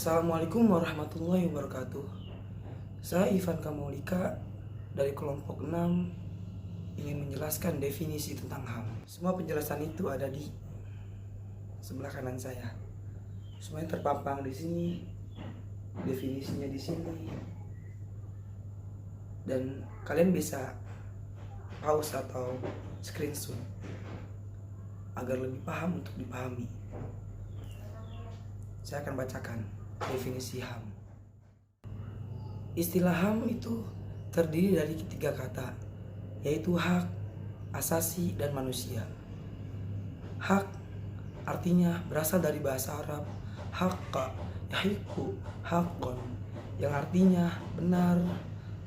Assalamualaikum warahmatullahi wabarakatuh. Saya Ivan Kamolika dari kelompok 6 ingin menjelaskan definisi tentang HAM. Semua penjelasan itu ada di sebelah kanan saya. Semuanya terpampang di sini, definisinya di sini. Dan kalian bisa pause atau screenshot agar lebih paham untuk dipahami. Saya akan bacakan definisi HAM. Istilah HAM itu terdiri dari 3 kata, yaitu hak, asasi, dan manusia. Hak artinya berasal dari bahasa Arab haqqa, yahiqu, haqqon, yang artinya benar,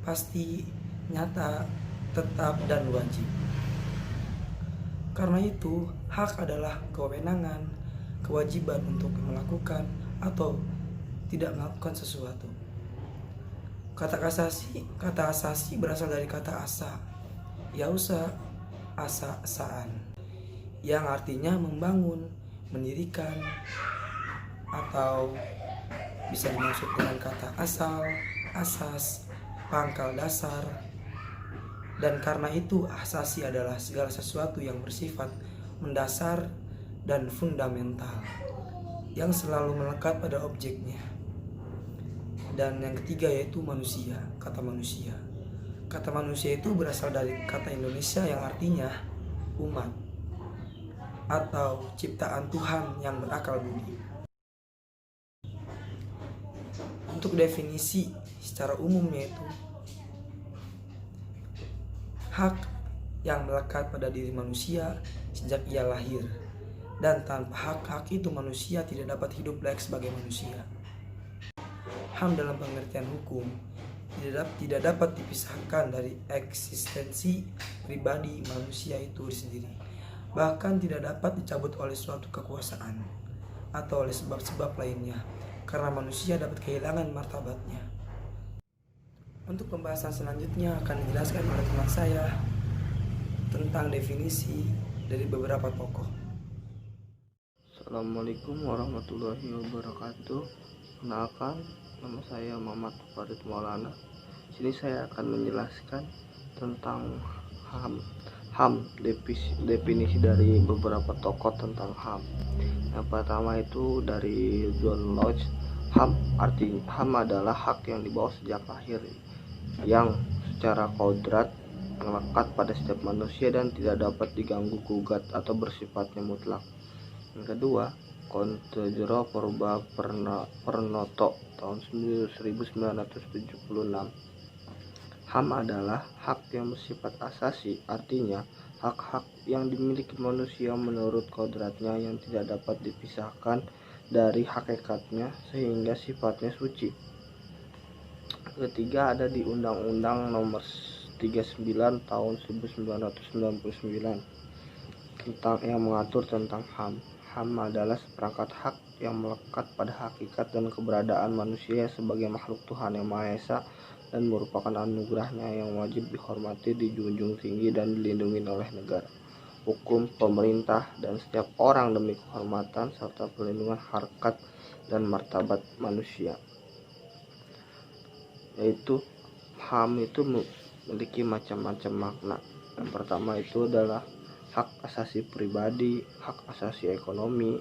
pasti, nyata, tetap, dan wajib. Karena itu, hak adalah kewenangan, kewajiban untuk melakukan atau tidak melakukan sesuatu. Kata asasi berasal dari kata asa, yausa, asa-asaan, yang artinya membangun, mendirikan, atau bisa dimaksud dengan kata asal, asas, pangkal dasar. Dan karena itu asasi adalah segala sesuatu yang bersifat mendasar dan fundamental, yang selalu melekat pada objeknya. Dan yang ketiga yaitu manusia, kata manusia. Kata manusia itu berasal dari kata Indonesia yang artinya umat atau ciptaan Tuhan yang berakal budi. Untuk definisi secara umum yaitu hak yang melekat pada diri manusia sejak ia lahir, dan tanpa hak itu manusia tidak dapat hidup layak sebagai manusia. HAM dalam pengertian hukum tidak dapat dipisahkan dari eksistensi pribadi manusia itu sendiri, bahkan tidak dapat dicabut oleh suatu kekuasaan atau oleh sebab-sebab lainnya, karena manusia dapat kehilangan martabatnya. Untuk pembahasan selanjutnya akan dijelaskan oleh teman saya tentang definisi dari beberapa tokoh. Assalamualaikum warahmatullahi wabarakatuh. Kenalkan, nama saya Muhammad Farid Maulana. Sini saya akan menjelaskan tentang HAM. HAM, definisi dari beberapa tokoh tentang HAM. Yang pertama itu dari John Locke. HAM adalah hak yang dibawa sejak lahir, yang secara kodrat melekat pada setiap manusia dan tidak dapat diganggu gugat atau bersifatnya mutlak. Yang kedua, Kontejero Purba Pernoto tahun 1976. HAM adalah hak yang bersifat asasi, artinya hak-hak yang dimiliki manusia menurut kodratnya yang tidak dapat dipisahkan dari hakikatnya sehingga sifatnya suci. Ketiga ada di Undang-Undang Nomor 39 tahun 1999 tentang yang mengatur tentang HAM. HAM adalah seperangkat hak yang melekat pada hakikat dan keberadaan manusia sebagai makhluk Tuhan Yang Maha Esa dan merupakan anugerahnya yang wajib dihormati, dijunjung tinggi, dan dilindungi oleh negara, hukum, pemerintah, dan setiap orang demi kehormatan serta perlindungan harkat dan martabat manusia. Yaitu HAM itu memiliki macam-macam makna. Yang pertama itu adalah hak asasi pribadi, hak asasi ekonomi,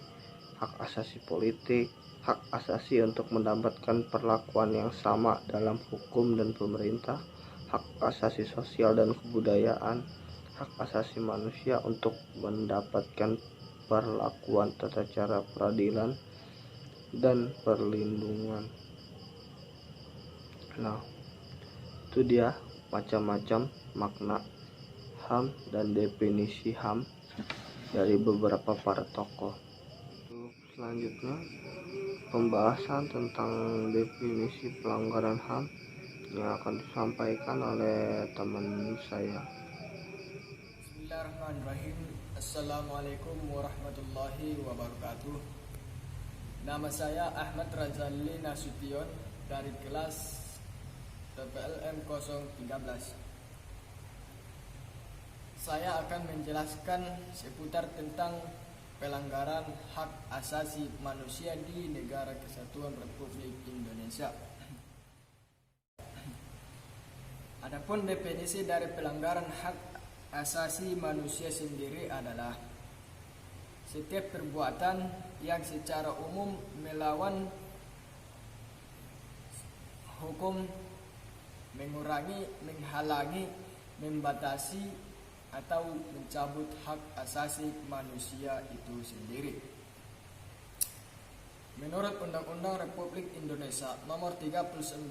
hak asasi politik, hak asasi untuk mendapatkan perlakuan yang sama dalam hukum dan pemerintah, hak asasi sosial dan kebudayaan, hak asasi manusia untuk mendapatkan perlakuan tata cara peradilan dan perlindungan. Nah, itu dia macam-macam makna HAM dan definisi HAM dari beberapa para tokoh. Untuk selanjutnya, pembahasan tentang definisi pelanggaran HAM yang akan disampaikan oleh teman saya. Bismillahirrahmanirrahim. Assalamualaikum warahmatullahi wabarakatuh. Nama saya Ahmad Razali Nasution dari kelas TPLM 013. Saya akan menjelaskan seputar tentang pelanggaran hak asasi manusia di Negara Kesatuan Republik Indonesia. Adapun definisi dari pelanggaran hak asasi manusia sendiri adalah setiap perbuatan yang secara umum melawan hukum, mengurangi, menghalangi, membatasi, atau mencabut hak asasi manusia itu sendiri. Menurut Undang-Undang Republik Indonesia Nomor 39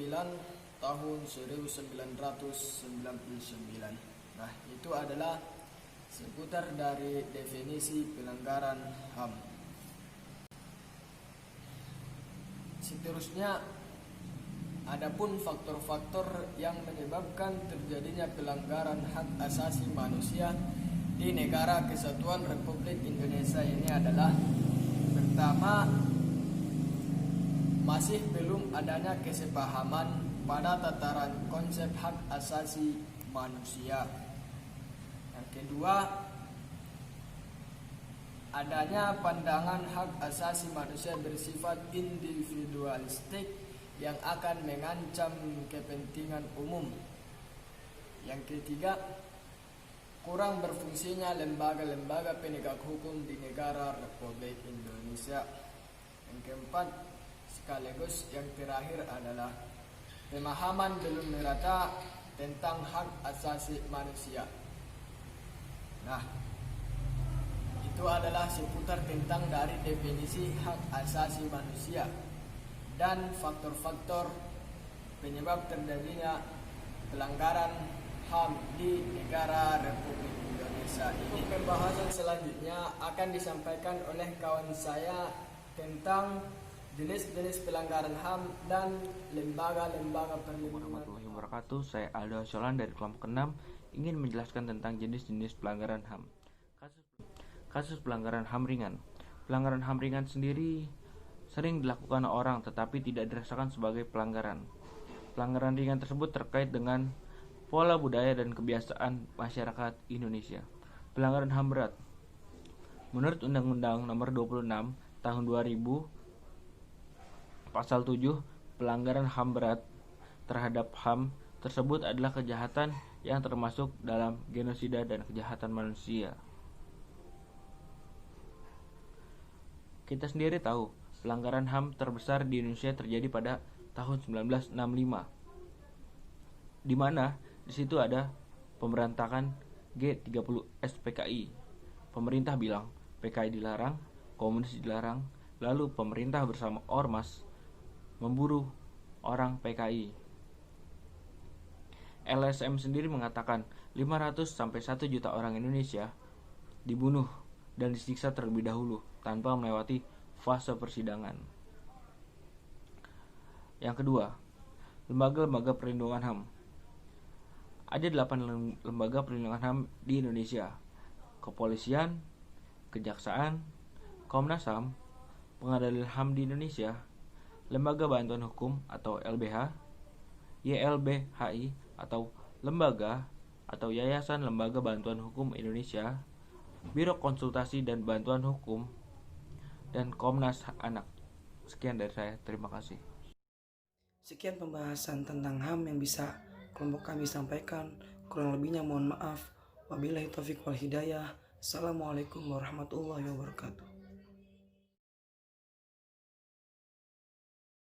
Tahun 1999. Nah, itu adalah seputar dari definisi pelanggaran HAM. Seterusnya, adapun faktor-faktor yang menyebabkan terjadinya pelanggaran hak asasi manusia di Negara Kesatuan Republik Indonesia ini adalah: pertama, masih belum adanya kesepahaman pada tataran konsep hak asasi manusia. Yang kedua, adanya pandangan hak asasi manusia bersifat individualistik yang akan mengancam kepentingan umum. Yang ketiga, kurang berfungsinya lembaga-lembaga penegak hukum di negara Republik Indonesia. Yang keempat, sekaligus yang terakhir adalah pemahaman belum merata tentang hak asasi manusia. Nah, itu adalah seputar tentang dari definisi hak asasi manusia dan faktor-faktor penyebab terjadinya pelanggaran HAM di negara Republik Indonesia ini. Pembahasan selanjutnya akan disampaikan oleh kawan saya tentang jenis-jenis pelanggaran HAM dan lembaga-lembaga perlindungan. Warahmatullahi wabarakatuh. Saya Aldo Solan dari kelompok 6 ingin menjelaskan tentang jenis-jenis pelanggaran HAM. Kasus pelanggaran HAM ringan. Pelanggaran HAM ringan sendiri sering dilakukan orang tetapi tidak dirasakan sebagai pelanggaran. Pelanggaran ringan tersebut terkait dengan pola budaya dan kebiasaan masyarakat Indonesia. Pelanggaran HAM berat. Menurut Undang-Undang Nomor 26 Tahun 2000 Pasal 7, pelanggaran HAM berat terhadap HAM tersebut adalah kejahatan yang termasuk dalam genosida dan kejahatan manusia. Kita sendiri tahu, pelanggaran HAM terbesar di Indonesia terjadi pada tahun 1965. Di mana di situ ada pemberontakan G30 SPKI. Pemerintah bilang PKI dilarang, komunis dilarang, lalu pemerintah bersama Ormas memburu orang PKI. LSM sendiri mengatakan 500 sampai 1 juta orang Indonesia dibunuh dan disiksa terlebih dahulu tanpa melewati fase persidangan. Yang kedua, lembaga-lembaga perlindungan HAM. Ada 8 lembaga perlindungan HAM di Indonesia: Kepolisian, Kejaksaan, Komnas HAM, Pengadilan HAM di Indonesia, Lembaga Bantuan Hukum atau LBH, YLBHI atau Lembaga atau Yayasan Lembaga Bantuan Hukum Indonesia, Biro Konsultasi dan Bantuan Hukum, dan Komnas Anak. Sekian dari saya, terima kasih. Sekian pembahasan tentang HAM yang bisa kelompok kami sampaikan. Kurang lebihnya mohon maaf. Wabillahi taufiq wal hidayah. Assalamualaikum warahmatullahi wabarakatuh.